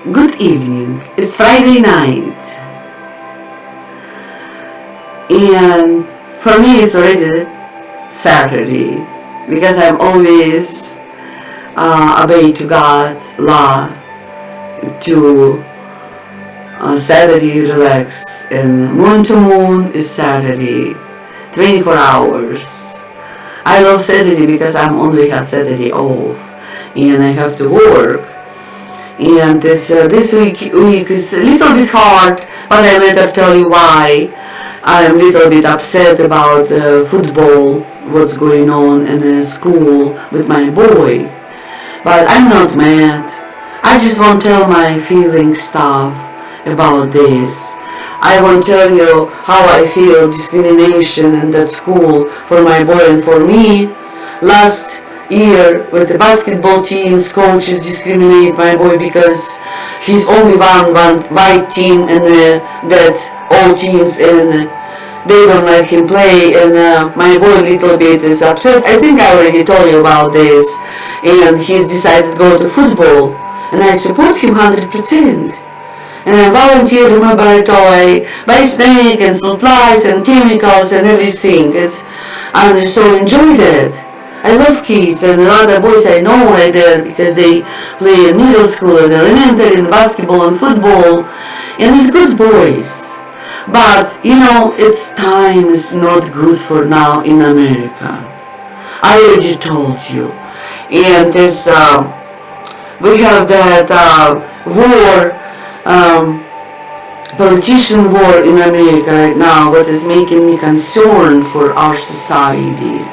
Good evening. It's Friday night. And for me it's already Saturday because I'm always obey to God's law to Saturday relax, and moon to moon is Saturday, 24 hours. I love Saturday because I'm only have Saturday off and I have to work. And this week is a little bit hard, but I later tell you why. I'm a little bit upset about football, what's going on in the school with my boy. But I'm not mad. I just want to tell my feeling stuff about this. I want to tell you how I feel discrimination in that school for my boy and for me. Last year with the basketball teams, coaches discriminate my boy because he's only one white team and that all teams, and they don't let him play, and my boy a little bit is upset. I think I already told you about this, and he's decided to go to football, and I support him 100%. And I volunteer, remember I told, buy snake and salt lice and chemicals and everything. I so enjoyed it. I love kids, and a lot of boys I know right there because they play in middle school and elementary and basketball and football, and it's good boys. But it's time is not good for now in America. I already told you, and this we have that war. Politician war in America right now, what is making me concerned for our society.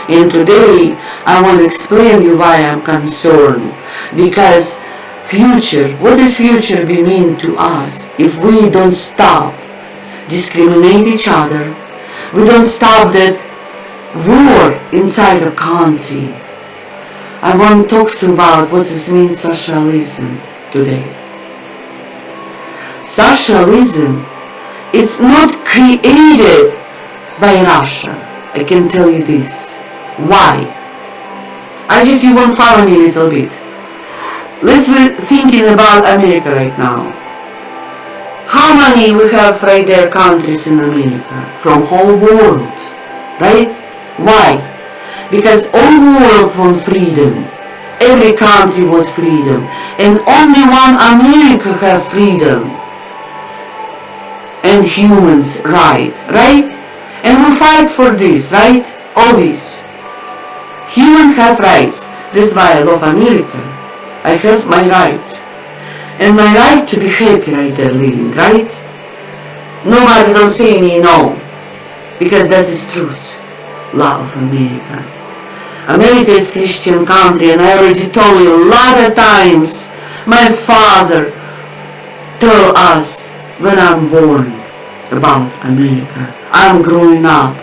And today I want to explain you why I'm concerned. Because future, what does future be mean to us if we don't stop discriminate each other, we don't stop that war inside the country. I want to talk to you about what this means socialism today. Socialism, it's not created by Russia. I can tell you this. Why? You won't follow me a little bit. Let's be thinking about America right now. How many we have right there countries in America? From whole world, right? Why? Because all world want freedom. Every country wants freedom. And only one America have freedom. And humans right? And we fight for this, right? Always. Humans have rights. That's why I love America. I have my right. And my right to be happy right there living, right? Nobody don't say me no. Because that is truth. Love America. America is Christian country, and I already told you a lot of times. My father told us when I'm born about America. I'm growing up.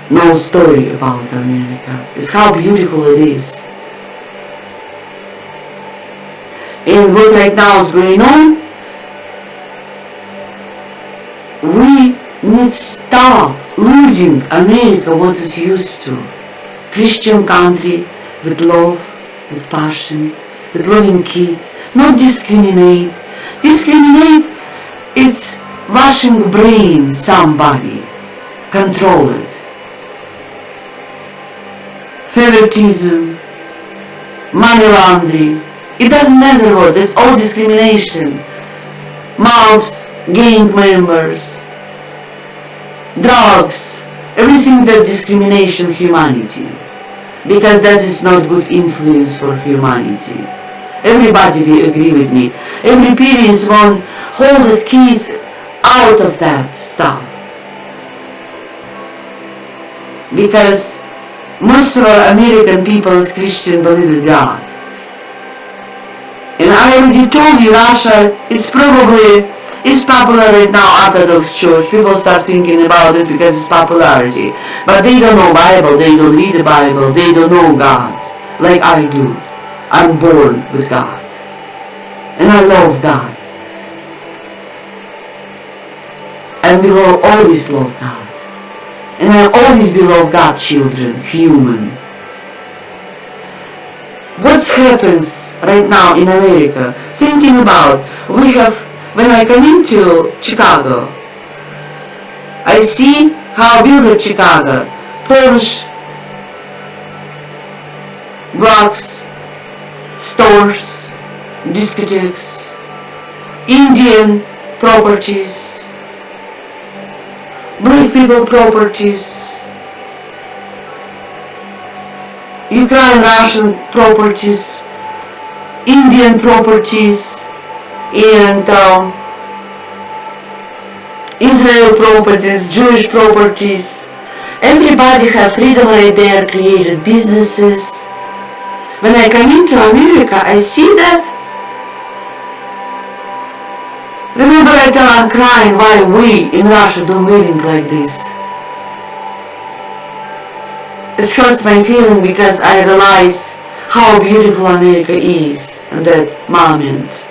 No story about America. It's how beautiful it is. And what right now is going on, we need to stop losing America what is used to. Christian country with love, with passion, with loving kids, not discriminate. Discriminate, it's washing brain somebody. Control it. Favoritism, money laundering. It doesn't matter what, it's all discrimination. Mobs, gang members, drugs, everything that discrimination humanity. Because that is not good influence for humanity. Everybody will agree with me. Every parents want hold the kids out of that stuff. Because most of our American people as Christian believe in God. And I already told you Russia is popular right now, Orthodox Church. People start thinking about it because it's popularity. But they don't know Bible, they don't read the Bible, they don't know God like I do. I'm born with God. And I love God. And we will always love God. And I always will love God's children, human. what happens right now in America? Thinking about, when I come into Chicago, I see how built Chicago, Polish blocks, stores, discotheques, Indian properties, black people properties, Ukraine Russian properties, Indian properties, and Israel properties, Jewish properties. Everybody has freedom right there, created businesses. When I come into America, I see that. Remember, I tell I'm crying why we in Russia don't living like this. It hurts my feeling because I realize how beautiful America is at that moment.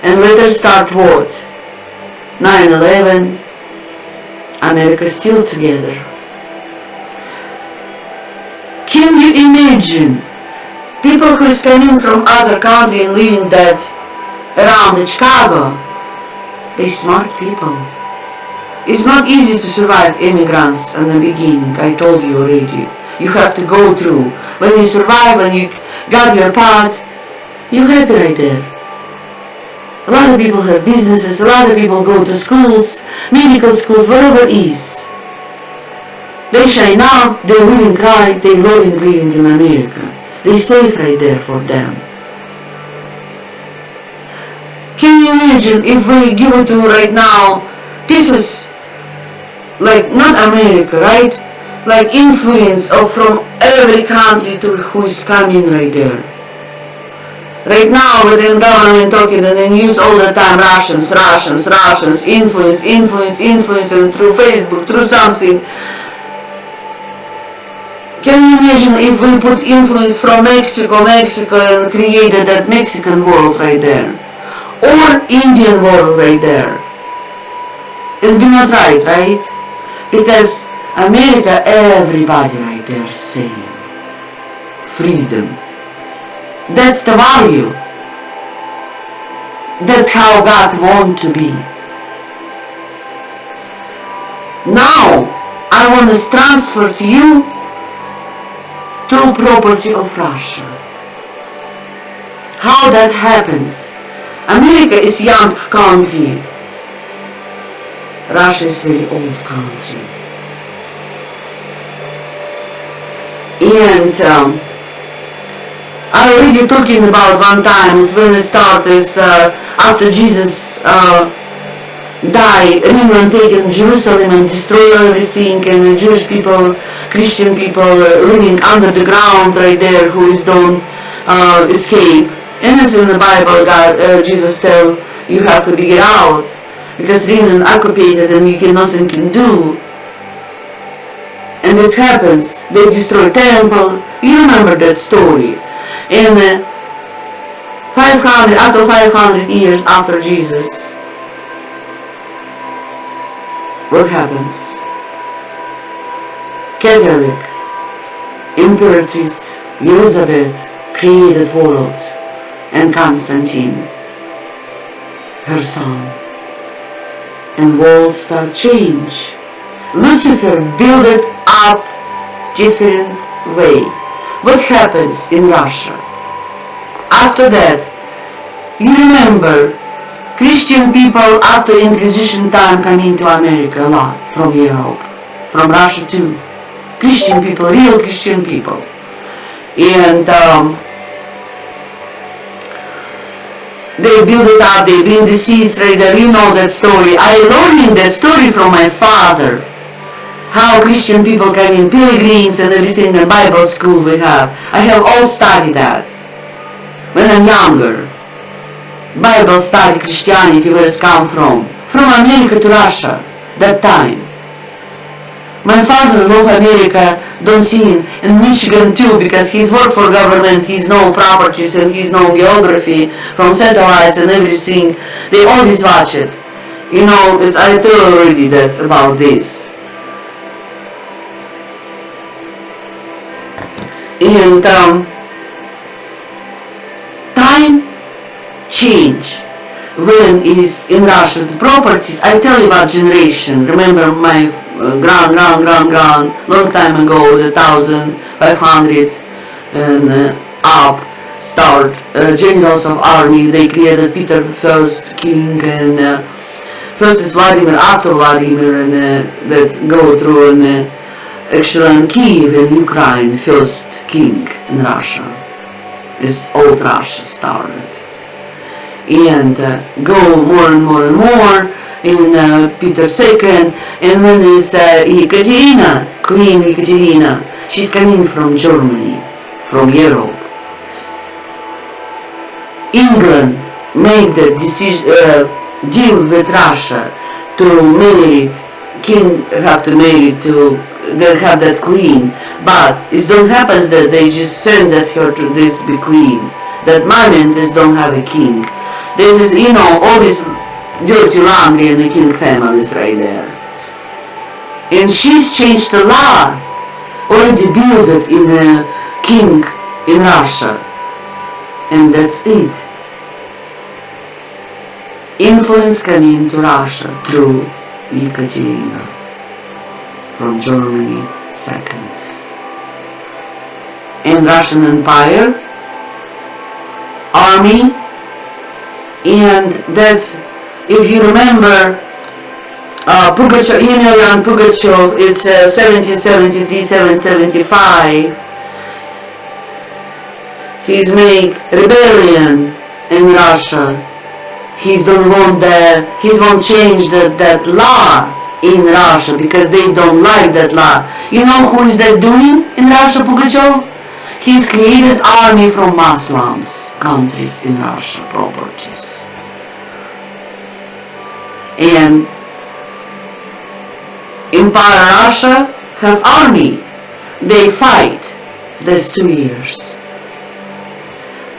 And later start what? 9/11, America still together. Can you imagine people who is coming from other country and living that around Chicago? They smart people. It's not easy to survive immigrants in the beginning, I told you already. You have to go through. When you survive, when you got your part, you're happy right there. A lot of people have businesses, a lot of people go to schools, medical schools, whatever it is. They shine out, they're living right, they're living in America. They're safe right there for them. Can you imagine if we give it to right now pieces like not America, right? Like influence of from every country to who is coming right there. Right now within government talking and then use all the time Russians, influence and through Facebook, through something. Can you imagine if we put influence from Mexico and created that Mexican world right there? Or Indian world right there? It's been not right, right? Because America, everybody right there saying freedom. That's the value. That's how God wants to be. Now, I want to transfer to you true property of Russia. How that happens? America is young country. Russia is very old country. And I already talking about one time when it started after Jesus died, England taken Jerusalem and destroyed everything, and the Jewish people, Christian people living under the ground right there who is don't escape. And as in the Bible, Jesus tell you have to be get out because England occupied and you nothing can do. And this happens. They destroy temple. You remember that story. And after 500 years after Jesus, what happens? Catholic Empress Elizabeth created world, and Constantine, her son, and world start change. Lucifer built it up different way. What happens in Russia? After that, you remember Christian people after Inquisition time coming to America a lot from Europe, from Russia too. Christian people, real Christian people. And they build it up, they bring the seeds right there. You know that story. I learned that story from my father. How Christian people come in, pilgrims and everything, the Bible school we have. I have all studied that. When I'm younger. Bible study, Christianity, where it's come from. From America to Russia, that time. My father loved America, don't see in Michigan too, because he's worked for government, he's know properties and he's know geography from satellites and everything. They always watch it. You know, I told already this about this. And time change. When is in Russia the properties, I tell you about generation. Remember my grand, long time ago, the 1500 and up, start generals of army. They created Peter first king, and first is Vladimir, after Vladimir, and let's go through and actually in Kiev in Ukraine, first king in Russia. Is old Russia started. And go more and more in Peter II, and when is Ekaterina, Queen Ekaterina, she's coming from Germany, from Europe. England made the decision, deal with Russia to marry it, king have to marry to, they have that queen, but it don't happen that they just send that her to this be queen. That moment is don't have a king. This is, all this dirty laundry and the king families right there. And she's changed the law, already built it in the king in Russia. And that's it. Influence coming to Russia through Ekaterina from Germany second. And Russian Empire, army, and that's, if you remember, Pugachev, Emelian Pugachev, it's 1773-1775. He's make rebellion in Russia. He's won't change that law in Russia because they don't like that law. You know who is that doing in Russia, Pugachev? He's created army from Muslims countries in Russia, properties. And Empire Russia have army. They fight. That's 2 years.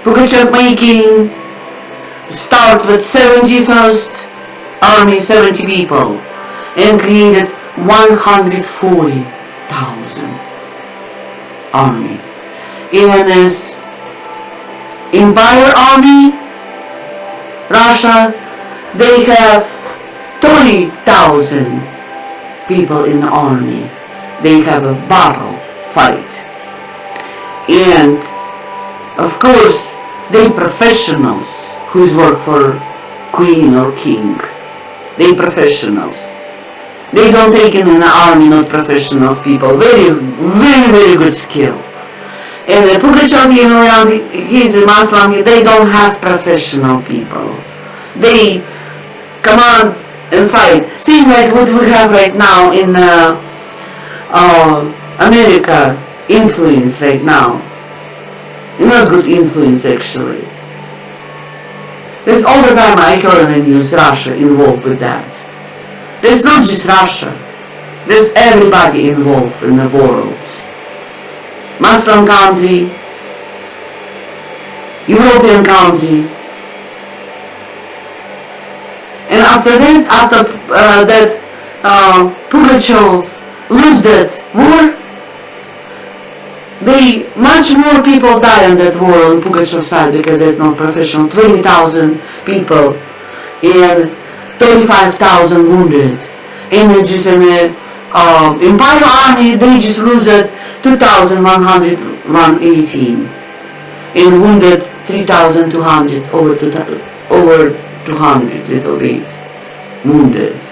Pugachev making start with 71st army, 70 people, and created 140,000 army. In this Empire army, Russia, they have 30,000 people in the army. They have a battle fight. And of course, they professionals who's work for queen or king. They professionals. They don't take in the army not professionals people. Very good skill. And Pugachev, he's a Muslim, they don't have professional people. They command and fight. See, like what we have right now in America, influence right now. Not good influence actually. There's all the time I heard in the news Russia involved with that. There's not just Russia. There's everybody involved in the world. Muslim country, European country, and after that, Pugachev lose that war. Much more people die on that war on Pugachev's side because they're not professional. 20,000 people and 35,000 wounded. And just in the Empire army, they just lose it. 2,118 and wounded 3,200, over 200 little bit wounded.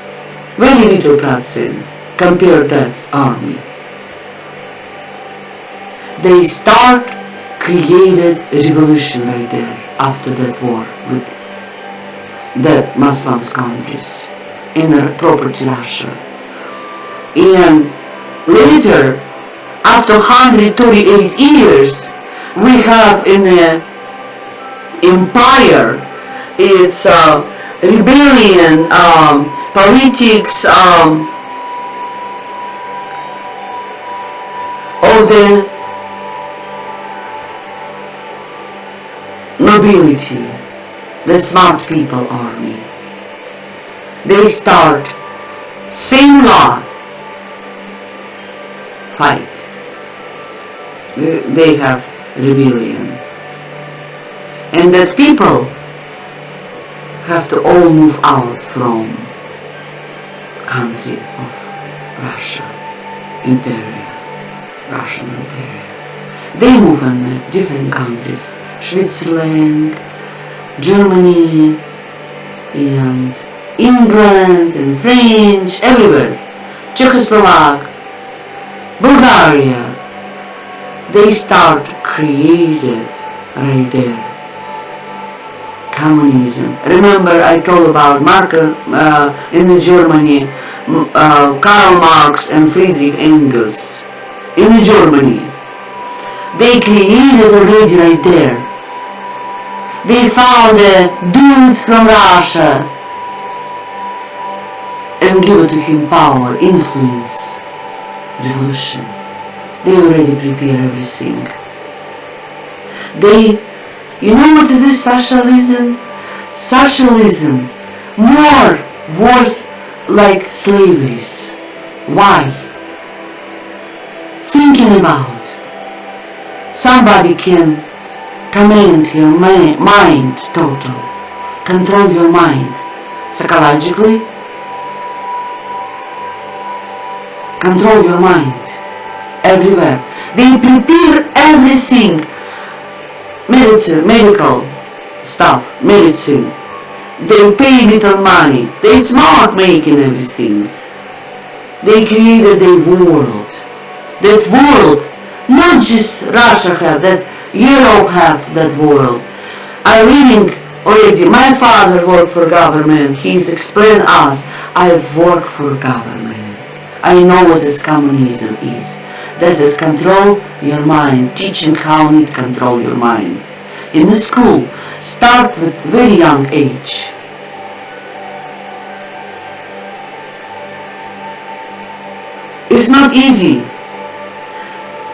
Very little percent compared that army. They start created a revolution right there after that war with that Muslim countries in property Russia. And later, after 138 years, we have in the empire, it's rebellion, politics of the nobility, the smart people army. They start same law, fight. they have rebellion. And that people have to all move out from country of Russia, Russian Imperium. They move in different countries, Switzerland, Germany, and England, and French, everywhere, Czechoslovak, Bulgaria. They start created right there. Communism. Remember I told about in Germany, Karl Marx and Friedrich Engels. In Germany. They created already right there. They found a dude from Russia and give it to him power, influence, revolution. They already prepare everything. You know what is this socialism? Socialism, more worse like slaveries. Why? Thinking about. Somebody can command your mind total. Control your mind. Psychologically. Control your mind. Everywhere. They prepare everything. Medicine, medical stuff, medicine. They pay little money. They smart making everything. They created a world. That world, not just Russia have that, Europe have that world. I'm living already. My father worked for government. He's explained us. I work for government. I know what this communism is. That is control your mind, teaching how you control your mind. In the school, start with very young age. It's not easy,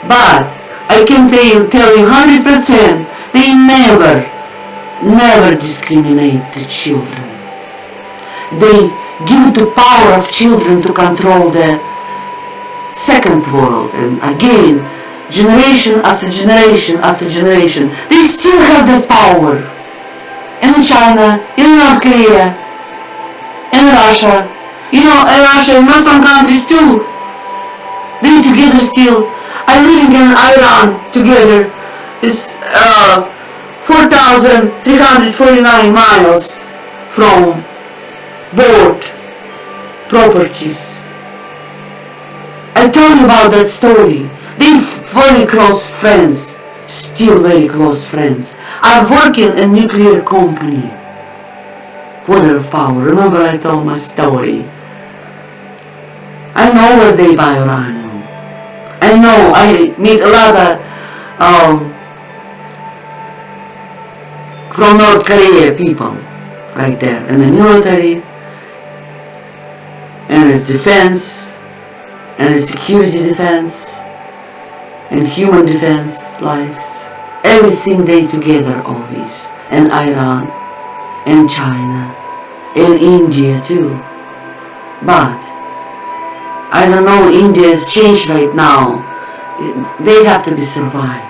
but I can tell you 100%, they never discriminate the children. They give the power of children to control the second world, and again, generation after generation after generation, they still have that power. In China, in North Korea, in Russia, in Russia, in Muslim countries too. They together still. I'm living in Iran together. It's 4,349 miles from both properties. I told you about that story. They're very close friends, still very close friends. I'm working in a nuclear company. Water of power. Remember I told my story. I know where they buy uranium. I know. I meet a lot of from North Korea people right there in the military and its defense and its security defense and human defense lives. Everything they together always. And Iran and China and India too. But I don't know, India has changed right now. They have to be survived.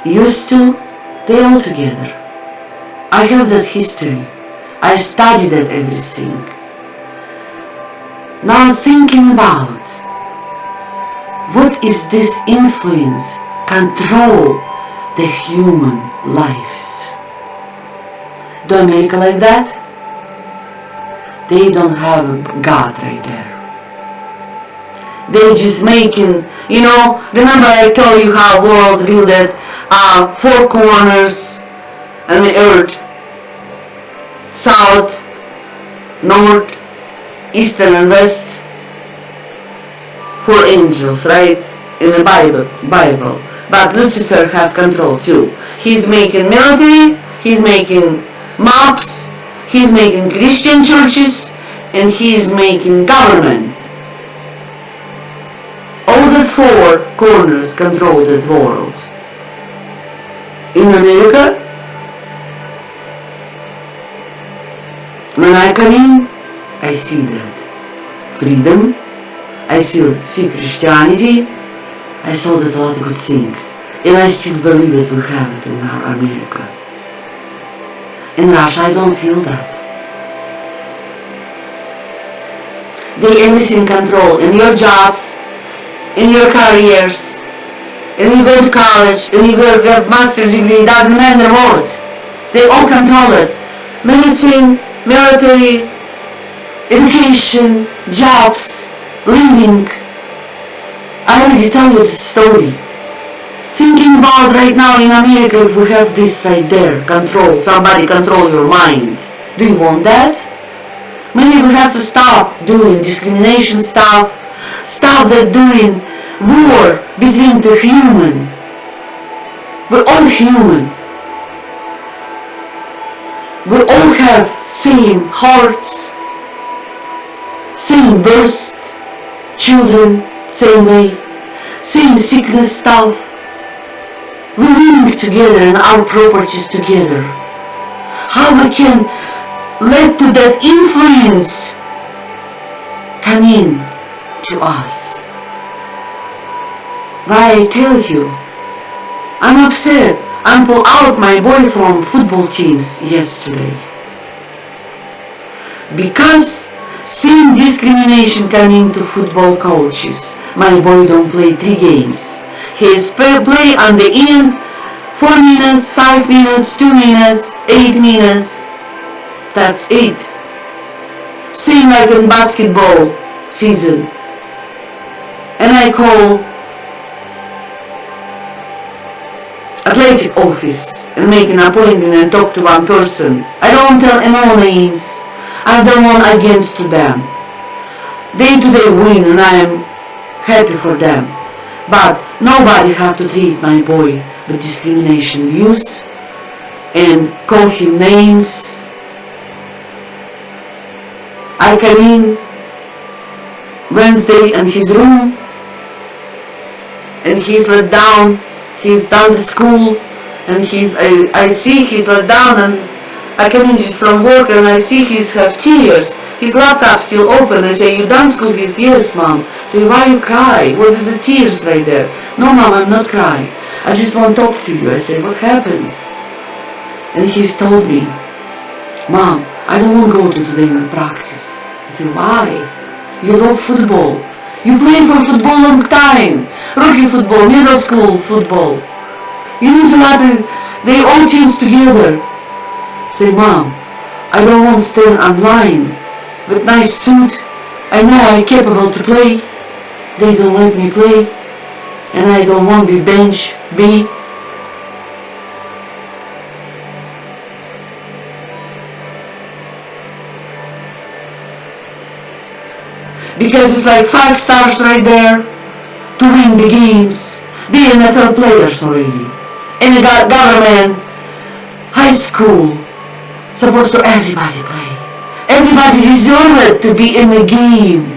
Used to, they all together. I have that history. I studied that everything. Now thinking about what is this influence, control the human lives. Do America like that? They don't have a God right there. They just making, remember I told you how world builded four corners and the earth, south, north, eastern and west, four angels, right? In the Bible. But Lucifer have control too. He's making military, he's making mobs, he's making Christian churches, and he's making government. All the four corners control that world. In America, when I come in, I see that freedom, I see Christianity, I saw that a lot of good things, and I still believe that we have it in our America. In Russia, I don't feel that. They everything control in your jobs, in your careers, and you go to college, and you go get master's degree, doesn't matter what. They all control it. Medicine, military, education, jobs, living. I already tell you the story. Thinking about right now in America, if we have this right there, control, somebody control your mind. Do you want that? Maybe we have to stop doing discrimination stuff, stop that doing war between the human. We're all human. We all have same hearts, same birth, children, same way, same sickness stuff. We live together and our properties together. How we can let to that influence come in to us? Why I tell you, I'm upset. I pulled out my boy from football teams yesterday. Because same discrimination coming to football coaches. My boy don't play 3 games. His play on the end 4 minutes, 5 minutes, 2 minutes, 8 minutes. That's it. Same like in basketball season. And I call athletic office and make an appointment and talk to one person. I don't tell no names. I don't want against to them. They today win and I am happy for them. But nobody have to treat my boy with discrimination views and call him names. I come in Wednesday in his room and he's let down. He's done the school and I see he's let down and I come in just from work and I see he's have tears. His laptop still open. I say, you done school? He says, yes, mom. I say, why you cry? What is the tears right there? No, mom, I'm not crying. I just want to talk to you. I say, what happens? And he's told me, mom, I don't want to go to today in practice. I say, why? You love football. You play for football long time. Rookie football, middle school football. You need to let they all teams together. Say, mom, I don't want to stay online with nice suit. I know I'm capable to play. They don't let me play. And I don't want to be bench B. Because it's like 5 stars right there to win the games. The NFL players already. And the government, high school, supposed to everybody play. Everybody deserves it to be in the game.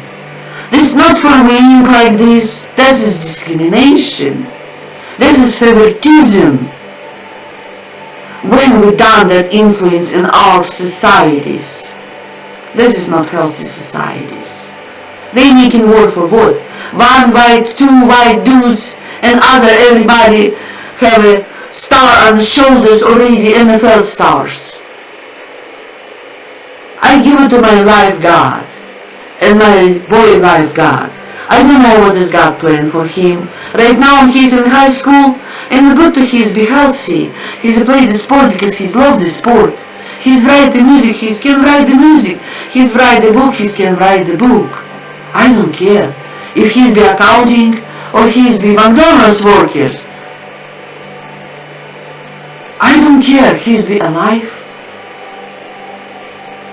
This is not for winning like this. This is discrimination. This is favoritism. When we done that influence in our societies. This is not healthy societies. They making war for what? 1 white, 2 white dudes, and other everybody have a star on the shoulders already, NFL stars. I give it to my life God and my boy life God. I don't know what is God planned for him. Right now he's in high school and it's good to be healthy. He's played the sport because he's loved the sport. He's write the music, he can write the music. He's write the book, he can write the book. I don't care if he's be accounting or he's be McDonald's workers. I don't care if he's be alive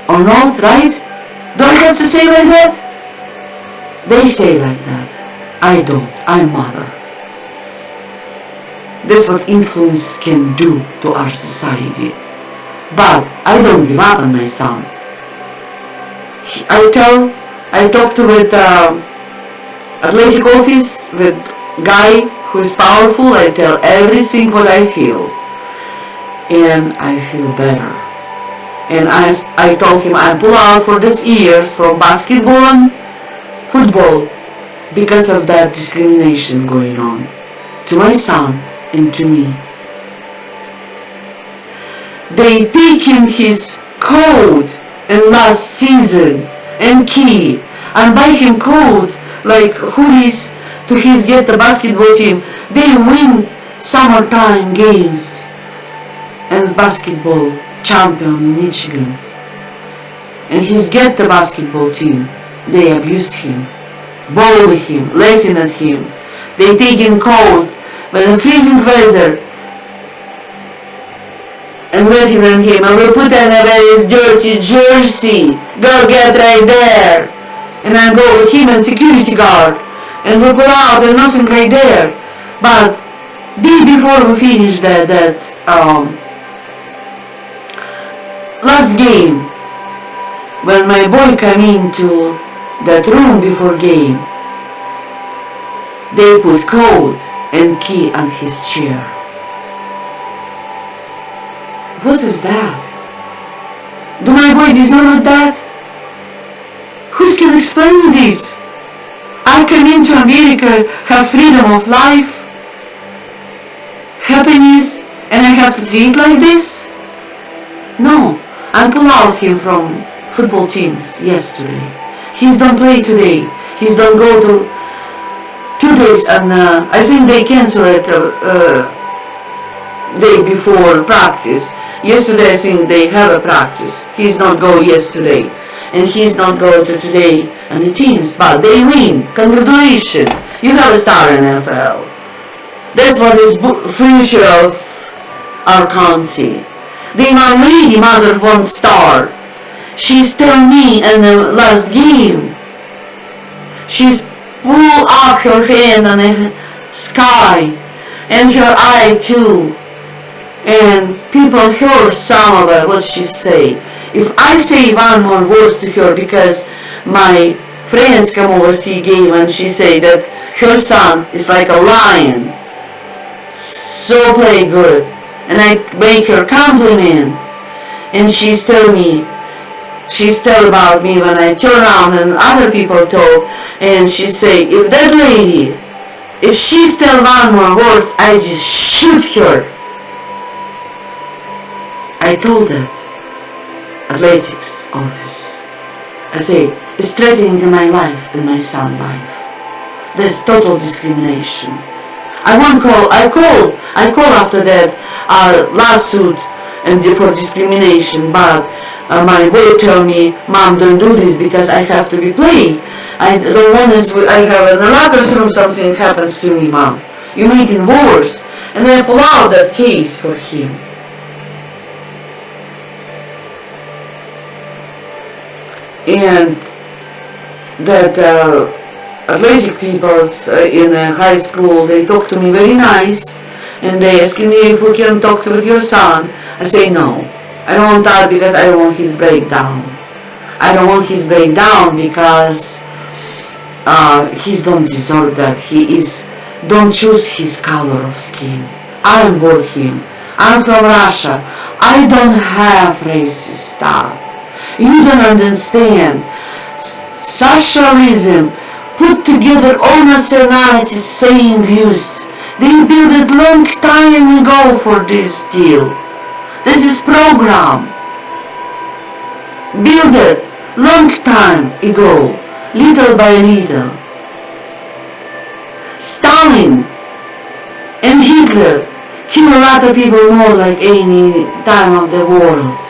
or not, right? Do I have to say like that? They say like that. I don't. I'm mother. That's what influence can do to our society. But I don't give up on my son. I talked with athletic office with guy who is powerful. I tell everything what I feel. And I feel better. And I told him I pull out for this years from basketball and football. because of that discrimination going on to my son and to me. They taken his code in last season and key and buy him code like hoodies to his get the basketball team. They win summertime games and basketball champion in Michigan. And he's get the basketball team. They abused him, bully him, laughing at him. They taking cold when in freezing weather and laughing at him. And we put on a very dirty jersey. Go get right there. And I go with him and security guard. And we pull out and nothing right there. But day before we finish that last game, when my boy came into that room before game, they put code and key on his chair. What is that? Do my boy deserve that? Who can explain this? I come into America, have freedom of life, happiness, and I have to treat like this? No, I pull out him from football teams yesterday. He's don't play today. He's don't go to 2 days, and I think they cancel it day before practice. Yesterday I think they have a practice. He's not go yesterday, and he's not go to today and the teams, but they win. Congratulations, you have a star in NFL. That's what is future of our country. They want lady mother one star. She's telling me in the last game. She's pull up her hand on the sky and her eye too. And people heard some of it, what she say. If I say one more words to her, because my friends come over see game and she say that her son is like a lion, so play good, and I make her compliment, and she's tell about me when I turn around and other people talk, and she say, if that lady, if she tell one more words, I just shoot her. I told that athletics office. I say, it's threatening my life and my son's life. That's total discrimination. I call after that lawsuit and for discrimination, but my boy tell me, Mom, don't do this because I have to be playing. I don't want this. I have in the locker room something happens to me, Mom. You make it worse. And I pull out that case for him. And that athletic people in high school, they talk to me very nice, and they ask me if we can talk with your son. I say no, I don't want that because I don't want his breakdown. I don't want his breakdown because he don't deserve that. Don't choose his color of skin. I am born him. I'm from Russia. I don't have racist stuff. You don't understand. Socialism put together all nationalities, same views. They built it long time ago for this deal. This is program. Build it long time ago, little by little. Stalin and Hitler killed a lot of people more like any time of the world.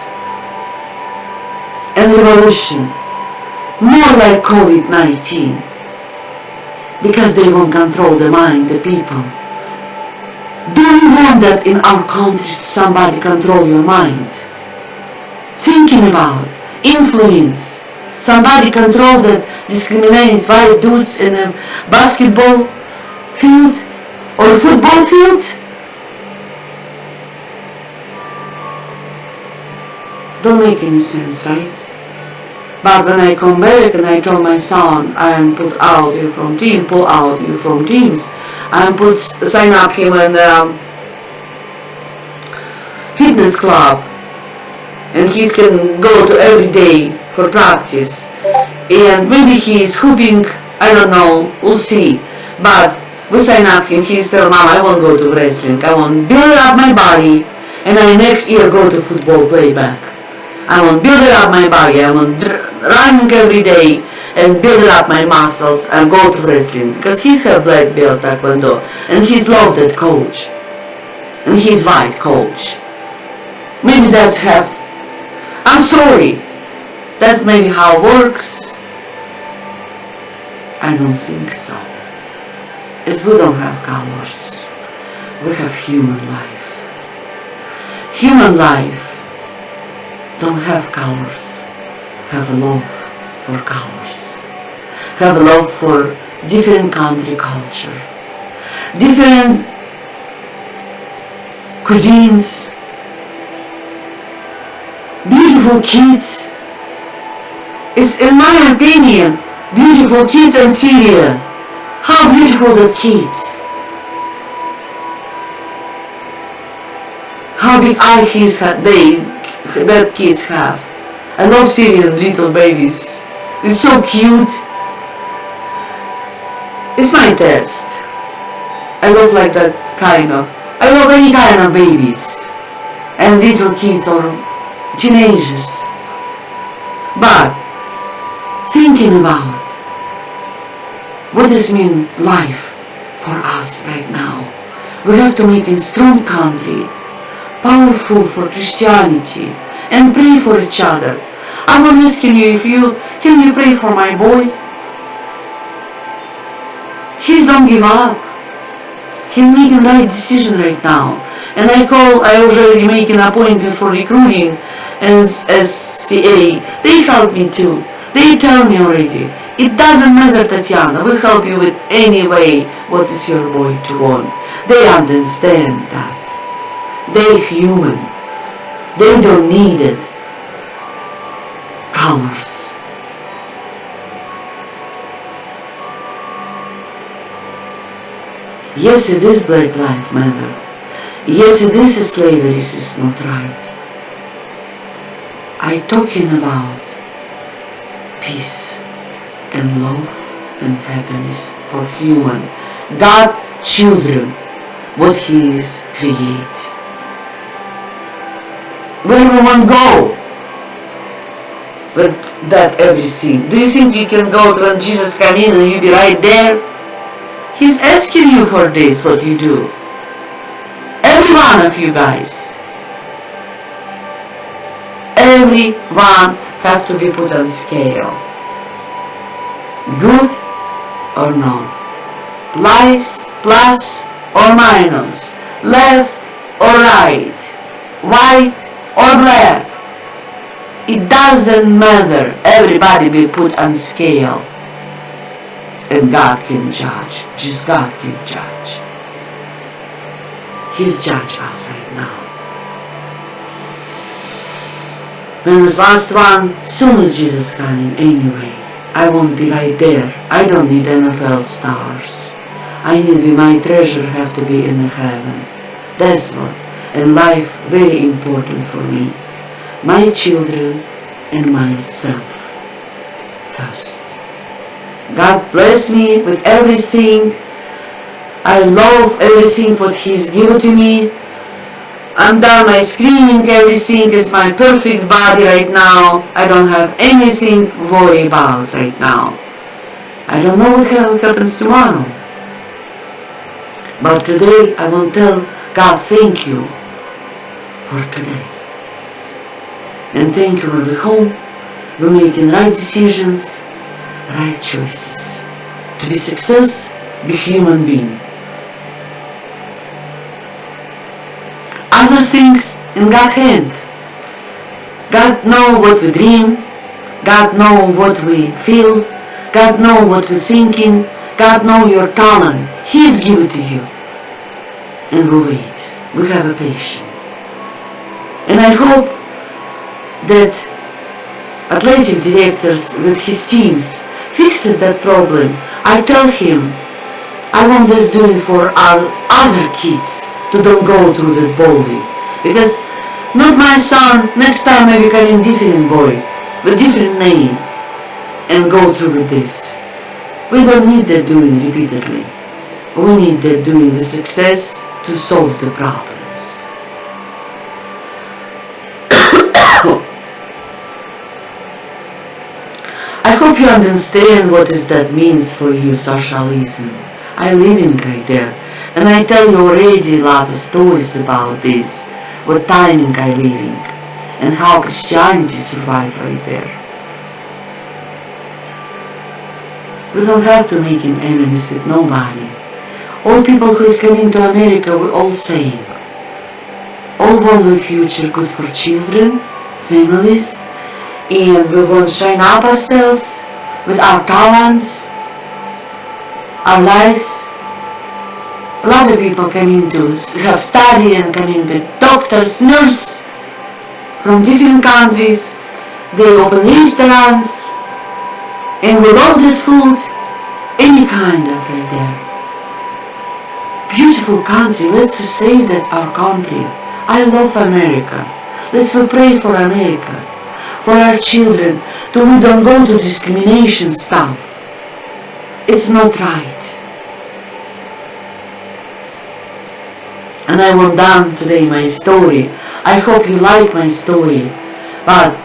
And revolution, more like COVID-19, because they won't control the mind, the people. Do we want that in our country, somebody control your mind? Thinking about, influence, somebody control that discriminate white dudes in a basketball field or football field? Don't make any sense, right? But when I come back and I told my son, I am put out you from team, pull out you from teams. I am put sign up him in the fitness club, and he can go to every day for practice. And maybe he is hooping I don't know, we'll see. But we sign up him, he's telling Mom, I won't go to wrestling, I won't build up my body, and I next year go to football playback. I won't build up my body, I won't run every day and build up my muscles and go to wrestling. Because he's her black belt taekwondo, and he's loved that coach. And he's white coach. Maybe that's half. I'm sorry. That's maybe how it works. I don't think so. As we don't have colors, we have human life. Human life don't have colors, have a love for colors, have a love for different country culture, different cuisines, beautiful kids. It's, in my opinion, beautiful kids in Syria. How beautiful that kids. How big eyes that kids have. I love Syrian little babies. It's so cute. It's my test. I love like that kind of. I love any kind of babies. And little kids or teenagers. But thinking about what does mean life for us right now. We have to make a strong country, powerful for Christianity, and pray for each other. I'm asking you can you pray for my boy? He don't give up. He's making the right decision right now. And I already make an appointment for recruiting as SCA. They help me too. They tell me already. It doesn't matter, Tatiana. We help you with any way what is your boy to want. They understand that. They're human. They don't need it. Colors. Yes, it is Black Lives Matter. Yes, it is slavery is not right. I'm talking about peace and love and happiness for human, God, children, what He is create. Where we want to go with that everything? Do you think you can go when Jesus come in and you be right there? He's asking you for this, what you do. Every one of you guys. Everyone have to be put on scale. Good or not. Plus or minus. Left or right. White or black. It doesn't matter. Everybody be put on scale. And God can judge. Just God can judge. He's judged us right now. When this last one, soon as Jesus coming anyway, I won't be right there. I don't need NFL stars. I need be my treasure have to be in the heaven. That's what. And life very important for me. My children and myself first. God bless me with everything. I love everything what He's given to me. I'm done my screening, everything is my perfect body right now. I don't have anything to worry about right now. I don't know what happens tomorrow. But today I will tell God thank you for today. And thank you when we're home, we're making right decisions, right choices. To be success, be human being. Other things in God's hand. God knows what we dream. God knows what we feel. God knows what we're thinking. God knows your talent. He's given to you. And we wait. We have a patience. And I hope that athletic directors with his teams fixes that problem. I tell him, I want this doing for our other kids to don't go through that bullying. Because not my son, next time I become a different boy, with different name, and go through with this. We don't need that doing repeatedly. We need that doing the success to solve the problems. I hope you understand what that means for you, socialism. I live in right there, and I tell you already a lot of stories about this, what timing I living, and how Christianity survived right there. We don't have to make enemies with nobody. All people who is coming to America, we're all same. All want the future good for children, families, and we want to shine up ourselves with our talents, our lives. A lot of people coming to have study and coming with doctors, nurses from different countries. They open restaurants, and we love that food, any kind of right there. Beautiful country, let's save that our country. I love America. Let's pray for America, for our children, so we don't go to discrimination stuff. It's not right. And I want done today my story. I hope you like my story, but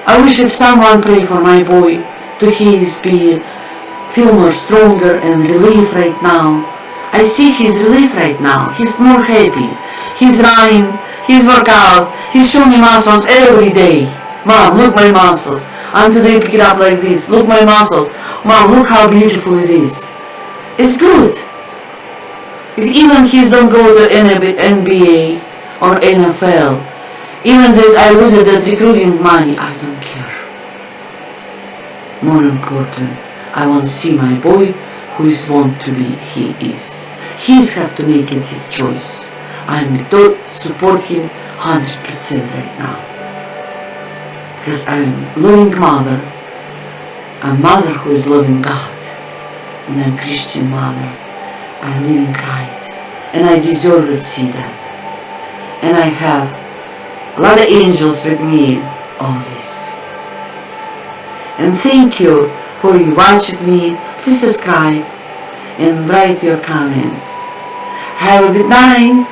I wish if someone pray for my boy to feel more stronger and relief right now. I see his relief right now. He's more happy. He's running, he's work out, he's showing me muscles every day. Mom, look my muscles. I'm today pick it up like this. Look my muscles. Mom, look how beautiful it is. It's good. If even he don't go to NBA or NFL, even this I lose that recruiting money, I don't care. More important, I want to see my boy who is want to be he is. He's have to make it his choice. I'm to support him 100% right now. Because I'm a loving mother, a mother who is loving God, and I'm a Christian mother. I'm living right, and I deserve to see that. And I have a lot of angels with me always. And thank you for you watching me. Please subscribe and write your comments. Have a good night.